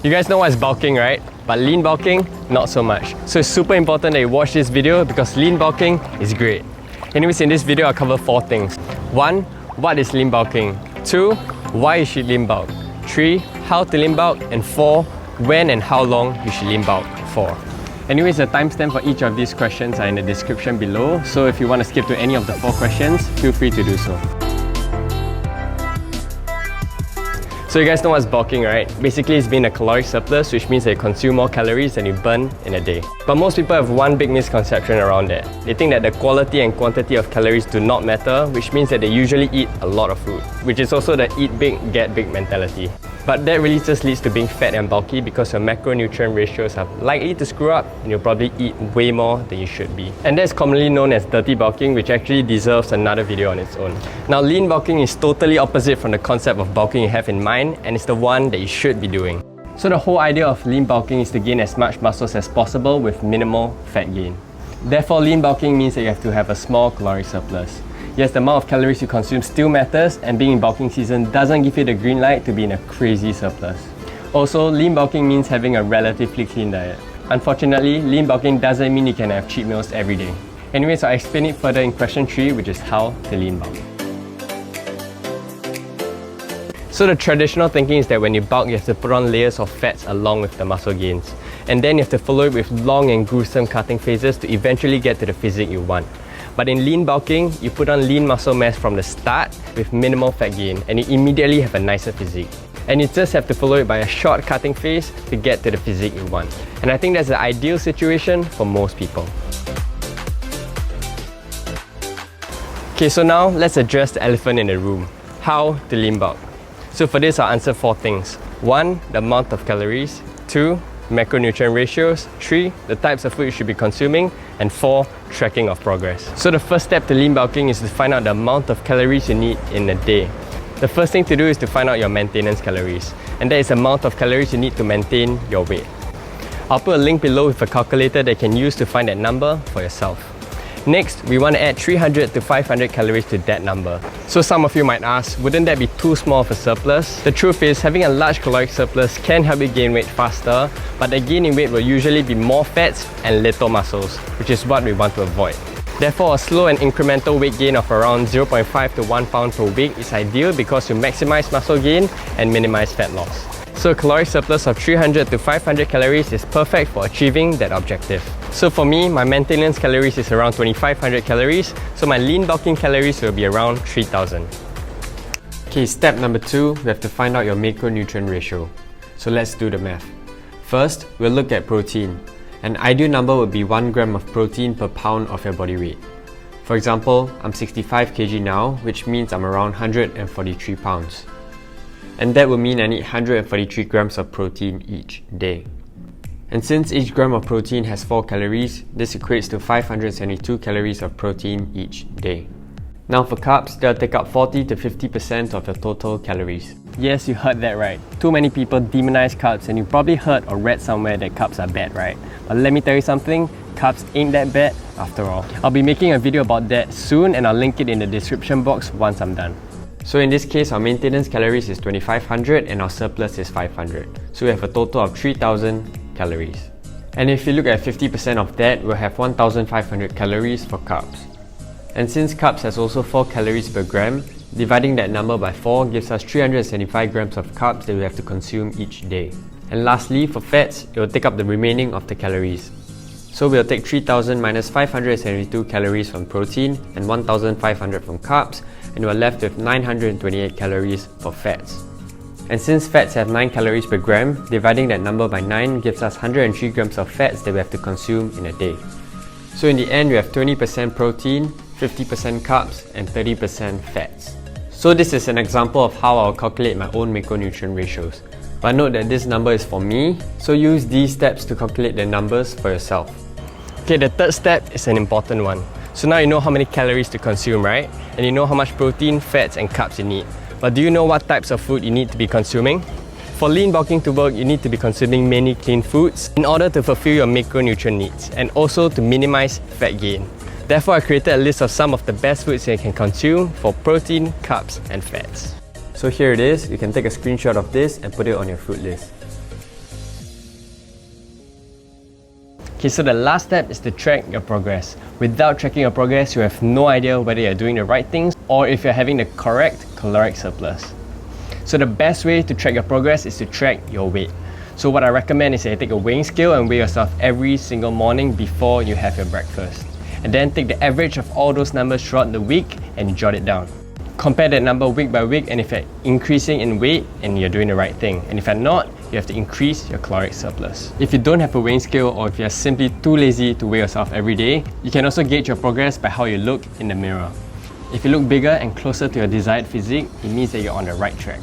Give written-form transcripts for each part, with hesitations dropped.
You guys know what's bulking, right? But lean bulking, not so much. So it's super important that you watch this video because lean bulking is great. Anyways, in this video, I'll cover 4 things. 1. What is lean bulking? 2. Why you should lean bulk? 3. How to lean bulk? And 4. When and how long you should lean bulk for. Anyways, the timestamp for each of these questions are in the description below. So if you want to skip to any of the 4 questions, feel free to do so. So you guys know what's bulking, right? Basically, it's being a caloric surplus, which means that you consume more calories than you burn in a day. But most people have one big misconception around that. They think that the quality and quantity of calories do not matter, which means that they usually eat a lot of food, which is also the eat big, get big mentality. But that really just leads to being fat and bulky because your macronutrient ratios are likely to screw up and you'll probably eat way more than you should be. And that's commonly known as dirty bulking, which actually deserves another video on its own. Now, lean bulking is totally opposite from the concept of bulking you have in mind, and it's the one that you should be doing. So the whole idea of lean bulking is to gain as much muscles as possible with minimal fat gain. Therefore, lean bulking means that you have to have a small caloric surplus. Yes, the amount of calories you consume still matters, and being in bulking season doesn't give you the green light to be in a crazy surplus. Also, lean bulking means having a relatively clean diet. Unfortunately, lean bulking doesn't mean you can have cheat meals every day. Anyways, I'll explain it further in question 3, which is how to lean bulk. So the traditional thinking is that when you bulk, you have to put on layers of fats along with the muscle gains. And then you have to follow it with long and gruesome cutting phases to eventually get to the physique you want. But in lean bulking, you put on lean muscle mass from the start with minimal fat gain, and you immediately have a nicer physique. And you just have to follow it by a short cutting phase to get to the physique you want. And I think that's the ideal situation for most people. Okay, so now let's address the elephant in the room. How to lean bulk. So for this, I'll answer 4 things. 1. The amount of calories. 2. Macronutrient ratios. 3. The types of food you should be consuming. And 4. Tracking of progress. So the first step to lean bulking is to find out the amount of calories you need in a day. The first thing to do is to find out your maintenance calories, and that is the amount of calories you need to maintain your weight. I'll put a link below with a calculator that you can use to find that number for yourself. Next, we want to add 300 to 500 calories to that number. So some of you might ask, wouldn't that be too small of a surplus? The truth is, having a large caloric surplus can help you gain weight faster, but the gain in weight will usually be more fats and little muscles, which is what we want to avoid. Therefore, a slow and incremental weight gain of around 0.5 to 1 pound per week is ideal because you maximize muscle gain and minimize fat loss. So a caloric surplus of 300 to 500 calories is perfect for achieving that objective. So for me, my maintenance calories is around 2500 calories, so my lean bulking calories will be around 3000. Okay, step number 2, we have to find out your macronutrient ratio. So let's do the math. First, we'll look at protein. An ideal number would be 1 gram of protein per pound of your body weight. For example, I'm 65 kg now, which means I'm around 143 pounds. And that would mean I need 143 grams of protein each day. And since each gram of protein has 4 calories, this equates to 572 calories of protein each day. Now for carbs, they'll take up 40 to 50% of your total calories. Yes, you heard that right. Too many people demonize carbs, and you probably heard or read somewhere that carbs are bad, right? But let me tell you something, carbs ain't that bad after all. I'll be making a video about that soon, and I'll link it in the description box once I'm done. So in this case, our maintenance calories is 2500 and our surplus is 500. So we have a total of 3000 calories. And if you look at 50% of that, we'll have 1500 calories for carbs. And since carbs has also 4 calories per gram, dividing that number by 4 gives us 375 grams of carbs that we have to consume each day. And lastly, for fats, it will take up the remaining of the calories. So we'll take 3000 minus 572 calories from protein and 1500 from carbs, and we're left with 928 calories for fats. And since fats have 9 calories per gram, dividing that number by 9 gives us 103 grams of fats that we have to consume in a day. So in the end, we have 20% protein, 50% carbs, and 30% fats. So this is an example of how I'll calculate my own macronutrient ratios. But note that this number is for me, so use these steps to calculate the numbers for yourself. Okay, the third step is an important one. So now you know how many calories to consume, right? And you know how much protein, fats, and carbs you need. But do you know what types of food you need to be consuming? For lean bulking to work, you need to be consuming many clean foods in order to fulfill your macronutrient needs and also to minimize fat gain. Therefore, I created a list of some of the best foods you can consume for protein, carbs, and fats. So here it is. You can take a screenshot of this and put it on your food list. Okay, so the last step is to track your progress. Without tracking your progress, you have no idea whether you're doing the right things or if you're having the correct caloric surplus. So the best way to track your progress is to track your weight. So what I recommend is that you take a weighing scale and weigh yourself every single morning before you have your breakfast. And then take the average of all those numbers throughout the week and jot it down. Compare that number week by week, and if you're increasing in weight, and you're doing the right thing. And if you're not, you have to increase your caloric surplus. If you don't have a weighing scale, or if you're simply too lazy to weigh yourself every day, you can also gauge your progress by how you look in the mirror. If you look bigger and closer to your desired physique, it means that you're on the right track.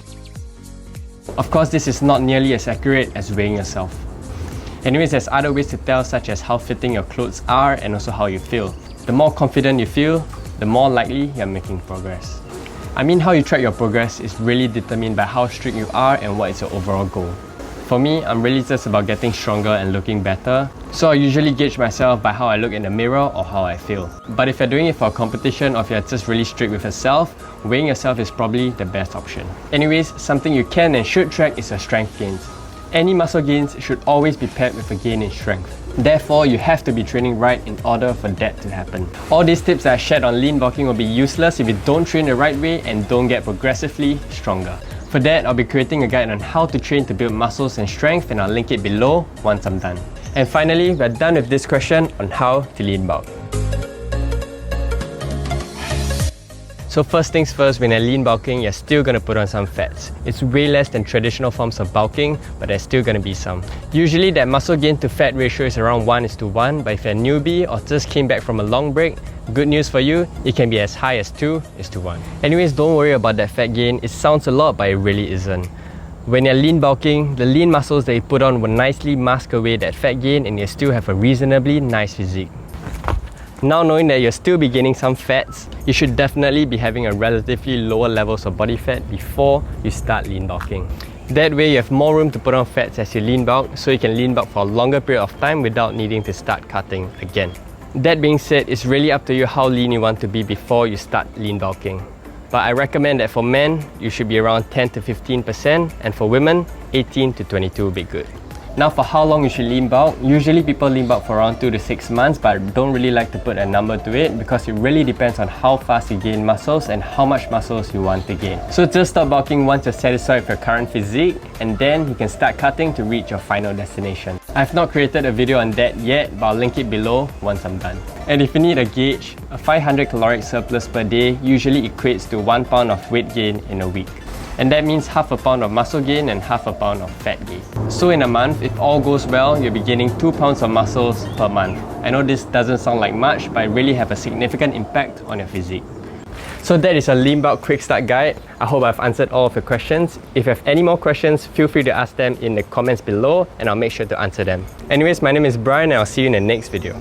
Of course, this is not nearly as accurate as weighing yourself. Anyways, there's other ways to tell, such as how fitting your clothes are and also how you feel. The more confident you feel, the more likely you're making progress. I mean, how you track your progress is really determined by how strict you are and what is your overall goal. For me, I'm really just about getting stronger and looking better, so I usually gauge myself by how I look in the mirror or how I feel. But if you're doing it for a competition or if you're just really strict with yourself, weighing yourself is probably the best option. Anyways, something you can and should track is your strength gains. Any muscle gains should always be paired with a gain in strength. Therefore, you have to be training right in order for that to happen. All these tips that I shared on lean bulking will be useless if you don't train the right way and don't get progressively stronger. For that, I'll be creating a guide on how to train to build muscles and strength, and I'll link it below once I'm done. And finally, we're done with this question on how to lean bulk. So first things first, when you're lean bulking, you're still going to put on some fats. It's way less than traditional forms of bulking, but there's still going to be some. Usually that muscle gain to fat ratio is around 1:1, but if you're a newbie or just came back from a long break, good news for you, it can be as high as 2:1. Anyways, don't worry about that fat gain. It sounds a lot, but it really isn't. When you're lean bulking, the lean muscles that you put on will nicely mask away that fat gain and you still have a reasonably nice physique. Now knowing that you'll still be gaining some fats, you should definitely be having a relatively lower levels of body fat before you start lean bulking. That way you have more room to put on fats as you lean bulk, so you can lean bulk for a longer period of time without needing to start cutting again. That being said, it's really up to you how lean you want to be before you start lean bulking. But I recommend that for men, you should be around 10 to 15%, and for women, 18 to 22 would be good. Now for how long you should lean bulk, usually people lean bulk for around 2 to 6 months, but I don't really like to put a number to it because it really depends on how fast you gain muscles and how much muscles you want to gain. So just stop bulking once you're satisfied with your current physique, and then you can start cutting to reach your final destination. I've not created a video on that yet, but I'll link it below once I'm done. And if you need a gauge, a 500 caloric surplus per day usually equates to 1 pound of weight gain in a week. And that means half a pound of muscle gain and half a pound of fat gain. So in a month, if all goes well, you'll be gaining 2 pounds of muscles per month. I know this doesn't sound like much, but it really have a significant impact on your physique. So that is a lean bulk quick start guide. I hope I've answered all of your questions. If you have any more questions, feel free to ask them in the comments below and I'll make sure to answer them. Anyways, my name is Brian and I'll see you in the next video.